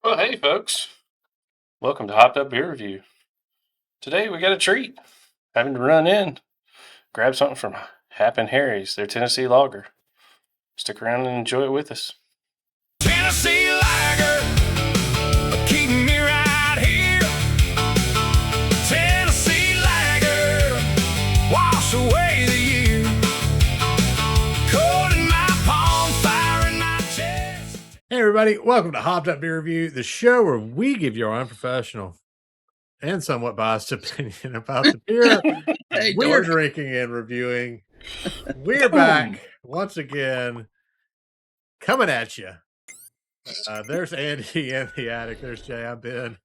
Well, hey, folks. Welcome to Hopped Up Beer Review. Today we got a treat. Having to run in, grab something from Happen Harry's, their Tennessee lager. Stick around and enjoy it with us. Tennessee lager, keep me right here. Tennessee lager, wash away the year. Cold in my palm, fire in my chest. Hey everybody, welcome to Hopped Up Beer Review, the show where we give you our unprofessional and somewhat biased opinion about the beer Hey, we're dork. drinking and reviewing. We're back once again, coming at you. There's Andy in the attic. There's Jay. I'm Ben.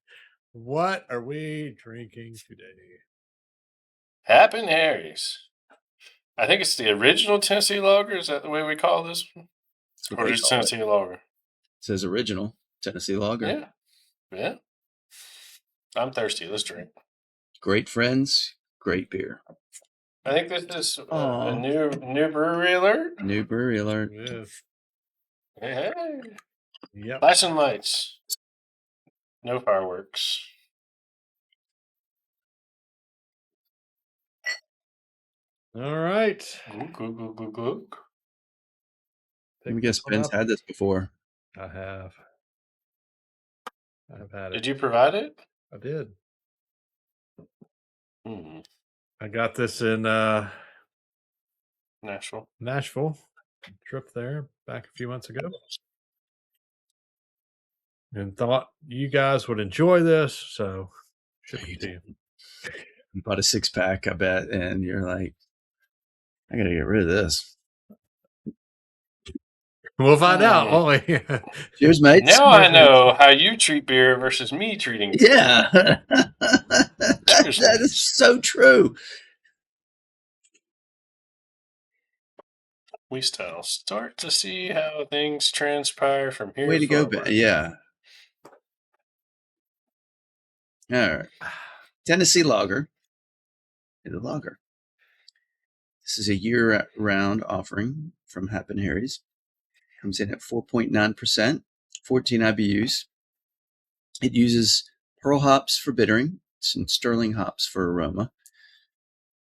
What are we drinking today? Happen Harry's. I think it's the original Tennessee lager. Is that the way we call this one? That's what Or they just call it. Tennessee lager? It says original Tennessee lager. Yeah. I'm thirsty. Let's drink. Great friends, great beer. I think this is a Aw. new brewery alert. New brewery alert. Yes. Hey. Yep. Flashing lights. No fireworks. All right. Glug. Let me guess, Ben's had this before. I have. I've had it. Did you provide it? I did. I got this in Nashville. Trip there back a few months ago, and thought you guys would enjoy this, so should be to you. You bought a 6-pack, I bet, and you're like, I gotta get rid of this. We'll find out, won't we? Cheers, mate. Now I know how you treat beer versus me treating beer. Yeah. That is so true. We still start to see how things transpire from here. Way to go, forward. Ben. Yeah. All right. Tennessee lager. The lager. This is a year-round offering from Happen Harry's. Comes in at 4.9%, 14 IBUs. It uses pearl hops for bittering, some sterling hops for aroma,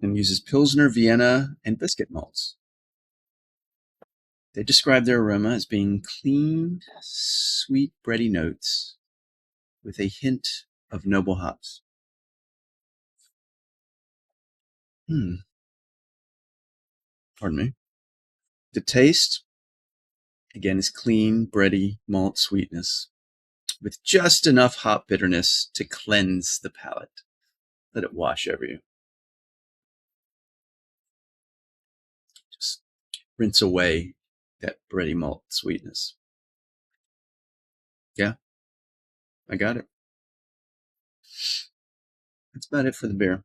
and uses Pilsner, Vienna, and biscuit malts. They describe their aroma as being clean, sweet, bready notes with a hint of noble hops. Pardon me. The taste, again, is clean, bready, malt sweetness with just enough hop bitterness to cleanse the palate. Let it wash over you. Just rinse away that bready malt sweetness. Yeah, I got it. That's about it for the beer.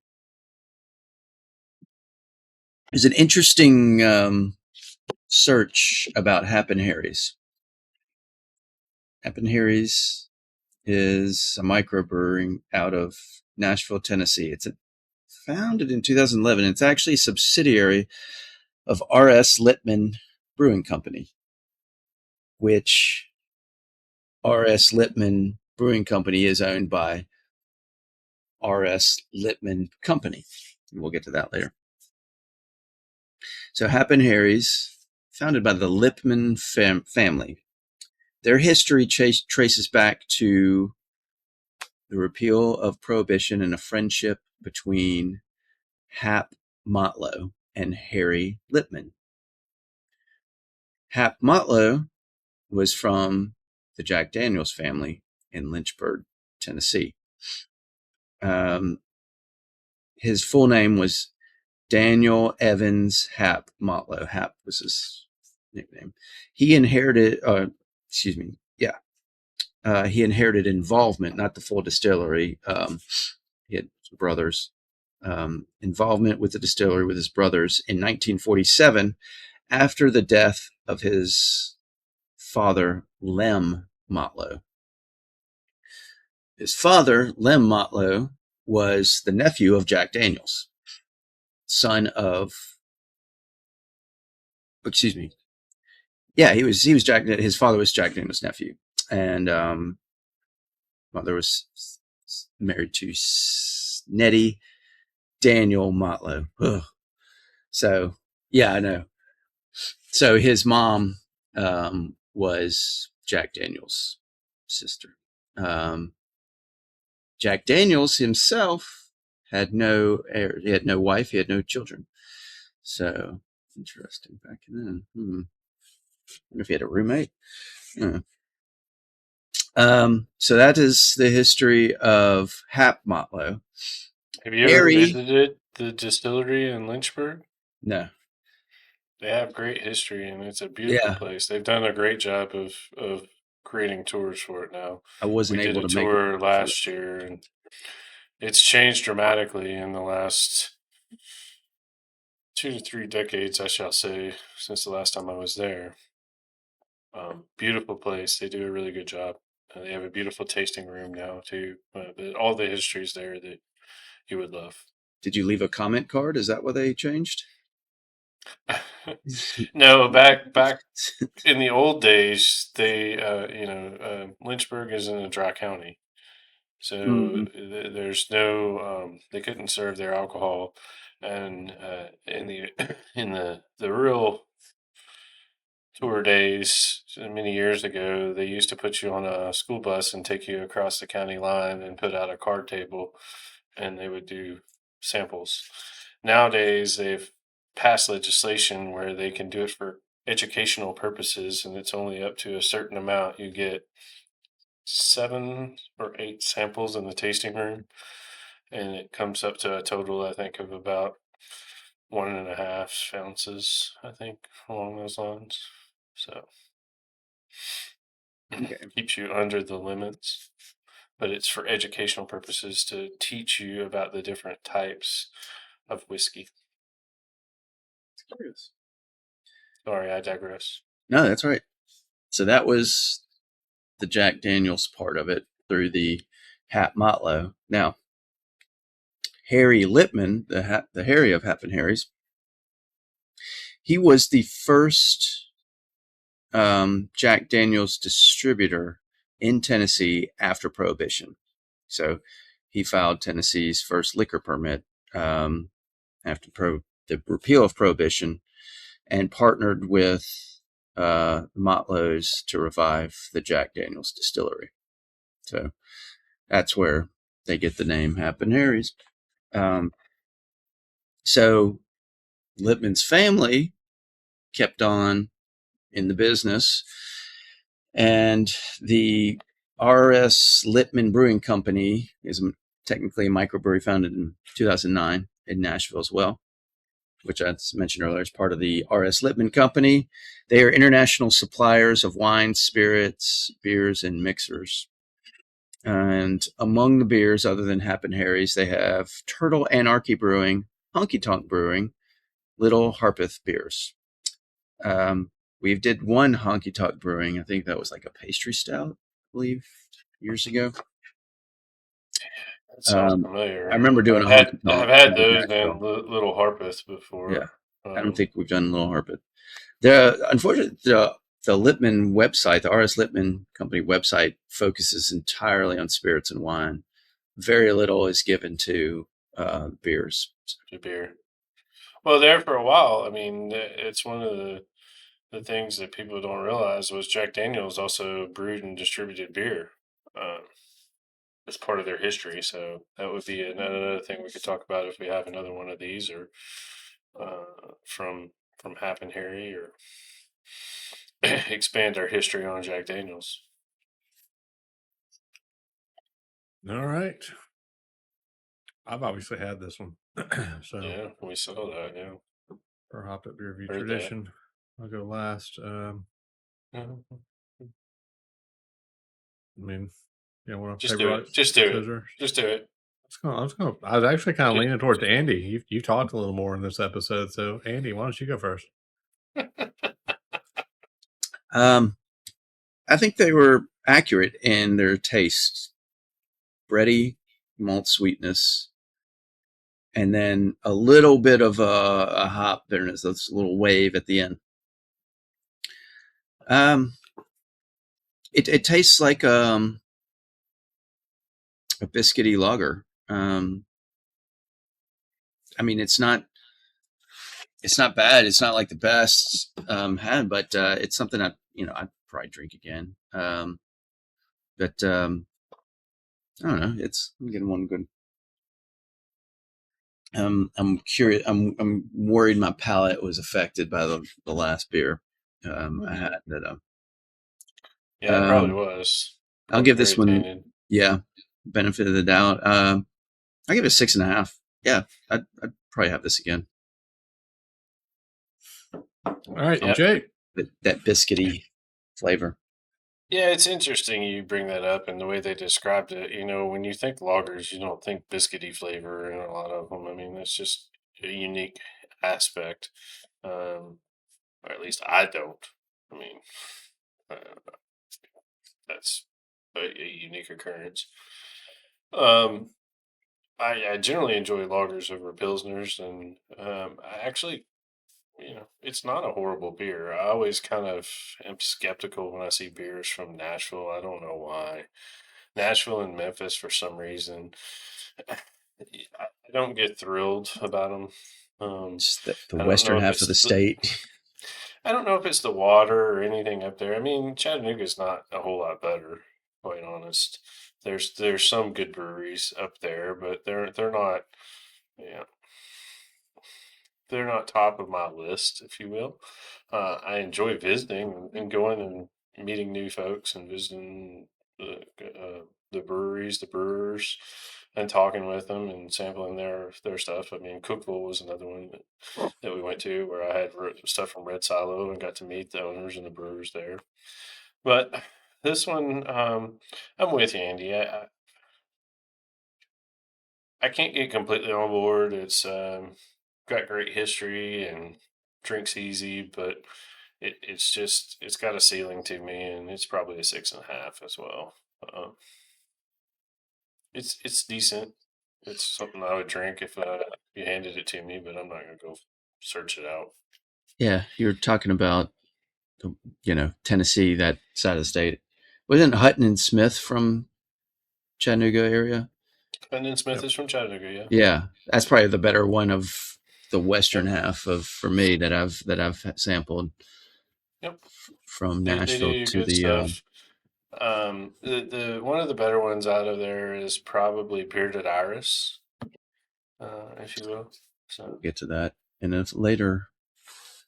There's an interesting search about Happen Harry's. Happen Harry's is a microbrewery out of Nashville, Tennessee. It's founded in 2011. It's actually a subsidiary of R.S. Littman Brewing Company, which R.S. Littman Brewing Company is owned by R.S. Littman Company. We'll get to that later. So Happen Harry's, founded by the Lippman family. Their history traces back to the repeal of Prohibition and a friendship between Hap Motlow and Harry Lippman. Hap Motlow was from the Jack Daniels family in Lynchburg, Tennessee. His full name was Daniel Evans Hap Motlow. Hap was his nickname. He inherited, he inherited involvement, not the full distillery. He had brothers. Involvement with the distillery with his brothers in 1947 after the death of his father, Lem Motlow. His father, Lem Motlow, was the nephew of Jack Daniels, son of, he was Jack. His father was Jack Daniels' nephew, and mother was married to Nettie Daniel Motlow. Ugh. So, yeah, I know. So his mom was Jack Daniels' sister. Jack Daniels himself had no heir. He had no wife. He had no children. So interesting back then. I wonder if he had a roommate. So that is the history of Hap Motlow. Have you ever visited the distillery in Lynchburg? No. They have great history, and it's a beautiful place. They've done a great job of creating tours for it now. I wasn't We able did to a make tour it last year, and it's changed dramatically in the last 2 to 3 decades, I shall say, since the last time I was there. Beautiful place. They do a really good job. They have a beautiful tasting room now too. All the history's there that you would love. Did you leave a comment card? Is that what they changed? No, back in the old days, they Lynchburg is in a dry county, so there's no they couldn't serve their alcohol, and in the in the real tour days many years ago, they used to put you on a school bus and take you across the county line and put out a card table, and they would do samples. Nowadays, they've passed legislation where they can do it for educational purposes, and it's only up to a certain amount. You get 7 or 8 samples in the tasting room, and it comes up to a total, I think, of about 1.5 ounces, I think, along those lines. So keeps you under the limits, but it's for educational purposes to teach you about the different types of whiskey. Curious. Sorry, I digress. No, that's right. So that was the Jack Daniels part of it through the Hap Motlow. Now, Harry Lippman, the Harry of Hap and Harry's, he was the first Jack Daniels distributor in Tennessee after Prohibition. So he filed Tennessee's first liquor permit after the repeal of Prohibition, and partnered with Motlows to revive the Jack Daniels distillery. So that's where they get the name Hap and Harry's. So Lippman's family kept on in the business, and the R.S. Lippman Brewing Company is technically a microbrewery founded in 2009 in Nashville as well, which I mentioned earlier is part of the R.S. Lippman Company. They are international suppliers of wine, spirits, beers, and mixers. And among the beers, other than Hap and Harry's, they have Turtle Anarchy Brewing, Honky Tonk Brewing, Little Harpeth beers. We did one Honky Tonk Brewing. I think that was like a pastry stout, I believe, years ago. That sounds familiar. I remember doing I've had those and Little Harpeth before. Yeah, I don't think we've done Little Harpeth. Unfortunately, the Lippman website, the R.S. Lippman Company website, focuses entirely on spirits and wine. Very little is given to beers. To beer. Well, there for a while, I mean, it's one of the things that people don't realize was Jack Daniels also brewed and distributed beer as part of their history. So that would be another thing we could talk about if we have another one of these, or from Hap and Harry, or expand our history on Jack Daniels. All right. I've obviously had this one. So yeah, we saw that. Yeah, for Hopped Up Beer Review tradition, I'll go last. I mean, yeah, one of just do it. Just do it. Just do it. I was actually kind of leaning towards Andy. You talked a little more in this episode, so Andy, why don't you go first? I think they were accurate in their taste. Bready, malt sweetness, and then a little bit of a hop bitterness. That's a little wave at the end. It tastes like a biscuity lager. I mean, it's not bad. It's not like the best had, but it's something that I'd probably drink again. But I don't know. I'm getting one good. I'm curious. I'm worried my palate was affected by the last beer I had. That Yeah, it probably was. I'll Probably give this very one, tainted. benefit of the doubt. I'll give it 6.5. Yeah, I'd probably have this again. All right, Yep. Jake. That biscuity flavor. Yeah, it's interesting you bring that up and the way they described it. When you think lagers, you don't think biscuity flavor in a lot of them. I mean, it's just a unique aspect. Or at least I don't. I mean, that's a unique occurrence. I generally enjoy lagers over pilsners, and I actually, it's not a horrible beer. I always kind of am skeptical when I see beers from Nashville. I don't know why. Nashville and Memphis, for some reason, I don't get thrilled about them. It's the I don't know western if half it's of the state. I don't know if it's the water or anything up there. I mean, Chattanooga's not a whole lot better, quite honest. There's some good breweries up there, but they're not. Yeah, they're not top of my list, if you will. I enjoy visiting and going and meeting new folks and visiting the breweries, the brewers, and talking with them and sampling their stuff. I mean, Cookville was another one that we went to where I had stuff from Red Silo and got to meet the owners and the brewers there. But this one, I'm with you, Andy. I can't get completely on board. It's got great history and drinks easy, but it's got a ceiling to me, and it's probably a 6.5 as well. It's decent. It's something I would drink if you handed it to me, but I'm not gonna go search it out. Yeah, you're talking about Tennessee, that side of the state. Wasn't Hutton and Smith from Chattanooga area? And then Smith is from Chattanooga, yeah. Yeah, that's probably the better one of the western half for me that I've sampled. Yep. From They Nashville do to good the stuff. The one of the better ones out of there is probably Bearded Iris, if you will. So we'll get to that in a later,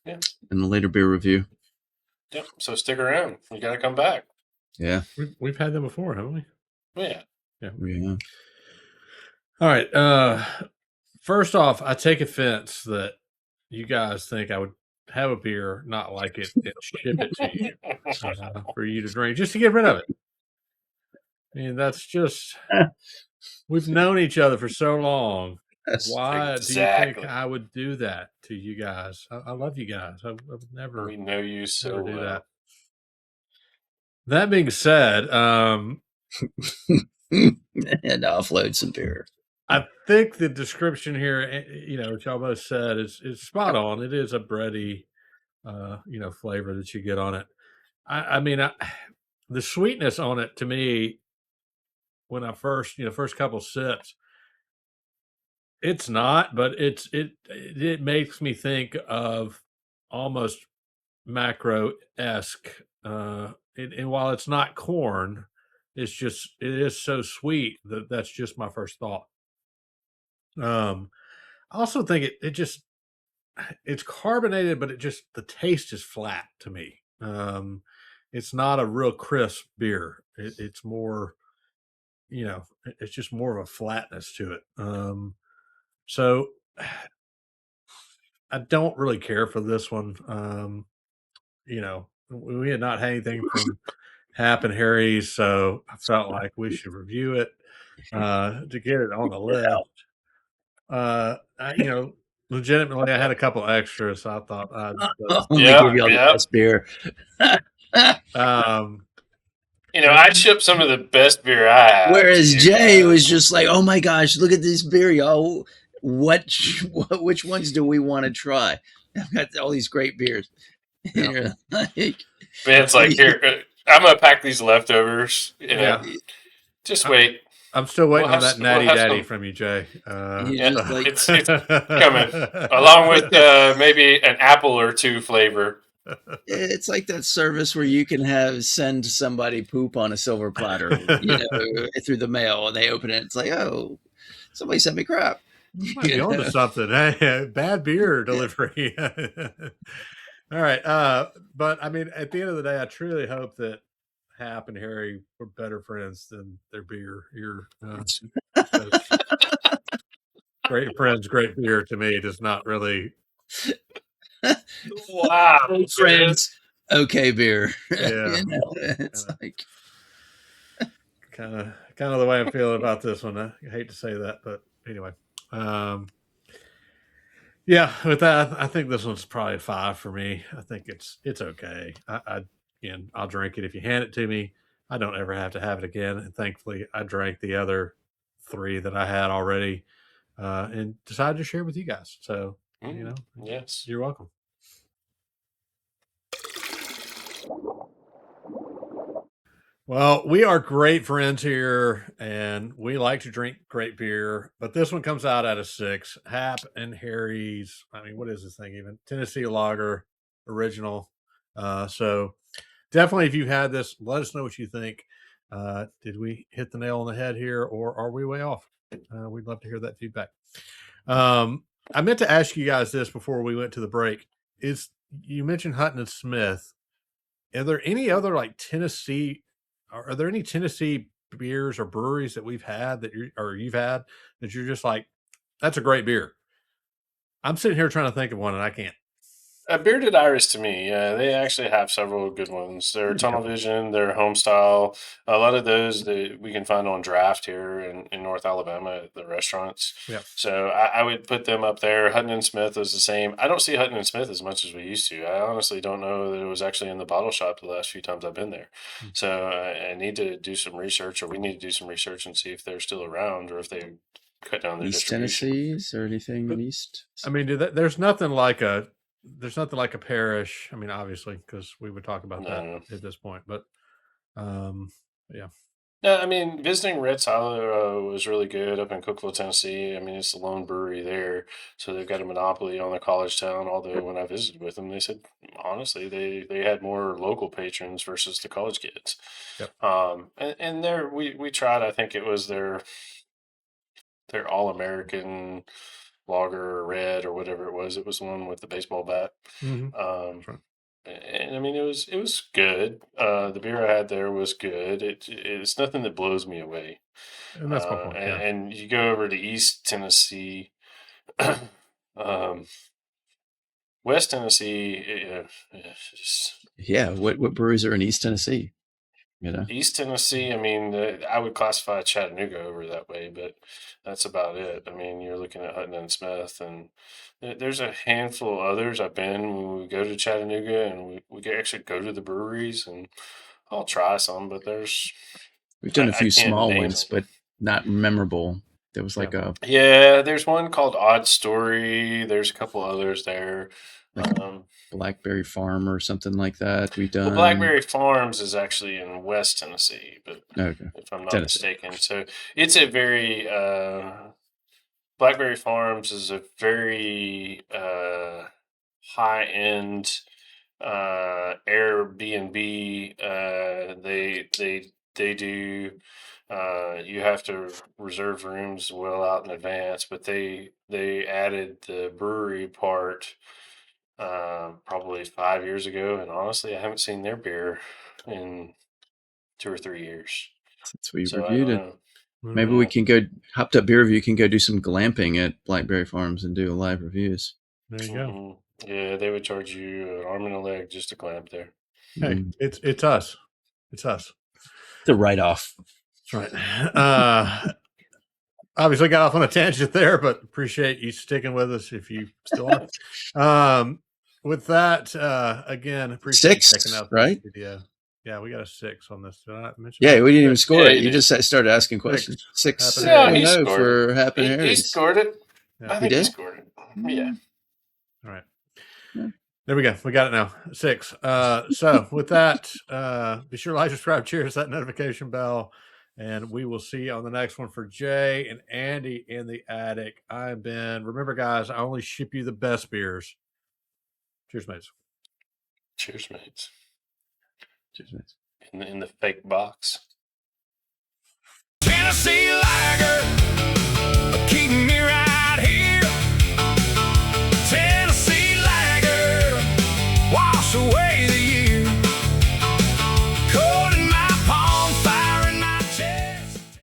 yeah, in the later beer review. Yep. So stick around. You got to come back. Yeah, we've had them before, haven't we? Yeah. Yeah. All right. First off, I take offense that you guys think I would have a beer, not like it, and ship it to you for you to drink, just to get rid of it. I mean, that's just we've known each other for so long. Why do you think I would do that to you guys? I love you guys. I would never. We know you so do well. that. That being said, and offload some beer. I think the description here, which y'all both said, is spot on. It is a bready, flavor that you get on it. I mean, the sweetness on it to me, when I first couple sips, it's not, but it makes me think of almost macro-esque. And while it's not corn, it is so sweet that's just my first thought. I also think it's carbonated, but the taste is flat to me. It's not a real crisp beer. It's more, it's just more of a flatness to it. So I don't really care for this one. We had not had anything from Hap and Harry's, so I felt like we should review it to get it on the list. Legitimately, I had a couple extras, so I thought I'd give you all the best beer. I'd ship some of the best beer I have. Whereas Jay was just like, "Oh my gosh, look at this beer, y'all! Which ones do we want to try? I've got all these great beers." Yeah. It's like, here, I'm gonna pack these leftovers. Just wait. I'm still waiting We'll on have that natty have daddy some. from you, Jay. You Yeah, just like it's coming along with maybe an apple or two flavor. it's like that service where you can send somebody poop on a silver platter, through the mail, and they open it. It's like, oh, somebody sent me crap. Might be onto something. Hey, bad beer delivery. All right. But I mean, at the end of the day, I truly hope that Hap and Harry were better friends than their beer. Great friends, great beer to me does not really. Wow, Old friends, okay beer. Yeah. It's like kind of the way I'm feeling about this one. I hate to say that, but anyway. Yeah, with that, I think this one's probably a 5 for me. I think it's okay. I'll drink it if you hand it to me. I don't ever have to have it again. And thankfully, I drank the other 3 that I had already, and decided to share with you guys. So yes, you're welcome. Well, we are great friends here, and we like to drink great beer. But this one comes out at a 6. Hap and Harry's. I mean, what is this thing even? Tennessee Lager Original. So definitely, if you had this, let us know what you think. Did we hit the nail on the head here, or are we way off? We'd love to hear that feedback. I meant to ask you guys this before we went to the break. You mentioned Hutton and Smith? Are there any other like Tennessee? Are there any Tennessee beers or breweries that we've had you've had that you're just like, that's a great beer? I'm sitting here trying to think of one and I can't. Bearded Iris to me, they actually have several good ones. Their Tunnel Vision, their home style, a lot of those that we can find on draft here in North Alabama at the restaurants. Yeah. So I would put them up there. Hutton and Smith is the same. I don't see Hutton and Smith as much as we used to. I honestly don't know that it was actually in the bottle shop the last few times I've been there. So I need to do some research, or we need to do some research and see if they're still around or if they cut down their East distribution. Tennessee's or anything in East. I mean, there's nothing like a Parish. I mean, obviously, because we would talk about that at this point. But yeah. No, I mean, visiting Red Silo was really good up in Cookeville, Tennessee. I mean, it's the lone brewery there, so they've got a monopoly on the college town. Although when I visited with them, they said honestly they had more local patrons versus the college kids. Yep. And there we tried. I think it was their All American lager or red or whatever it was. It was the one with the baseball bat. Mm-hmm. Right. And I mean, it was good. The beer I had there was good. It's nothing that blows me away. And that's my point. Yeah. And you go over to East Tennessee, West Tennessee. Yeah, what breweries are in East Tennessee? East Tennessee, I mean, I would classify Chattanooga over that way, but that's about it. I mean, you're looking at Hutton and Smith, and there's a handful of others I've been when we go to Chattanooga, and we actually go to the breweries, and I'll try some, but we've done a few small ones, but not memorable. There was like there's one called Odd Story. There's a couple others there. Like Blackberry Farm or something like that. We've done. Well, Blackberry Farms is actually in West Tennessee, but if I'm not mistaken, so it's a very Blackberry Farms is a very high end Airbnb. They do. You have to reserve rooms well out in advance, but they added the brewery part probably 5 years ago, and honestly, I haven't seen their beer in 2 or 3 years since we reviewed it. Mm-hmm. Maybe we can go Hopped Up Beer Review. Can go do some glamping at Blackberry Farms and do live reviews. There you go. Yeah, they would charge you an arm and a leg just to glamp there. Hey, it's us. It's us. The write-off. That's right. Obviously got off on a tangent there, but appreciate you sticking with us if you still are. With that, again, appreciate 6, checking out right? Video. Yeah, we got a 6 on this. Did I mention yeah, that? We didn't even score it. You just started asking questions. 6 for Happen Harry's. He scored it. Yeah. I think he scored it. Yeah. All right. Yeah. There we go. We got it now. 6. So with that, be sure to like, subscribe, cheers, that notification bell. And we will see you on the next one. For Jay and Andy in the attic, I'm Ben. Remember, guys, I only ship you the best beers. Cheers, mates. Cheers, mates. Cheers, mates. In the fake box. Tennessee Lager, keep me right here. Tennessee Lager, wash away the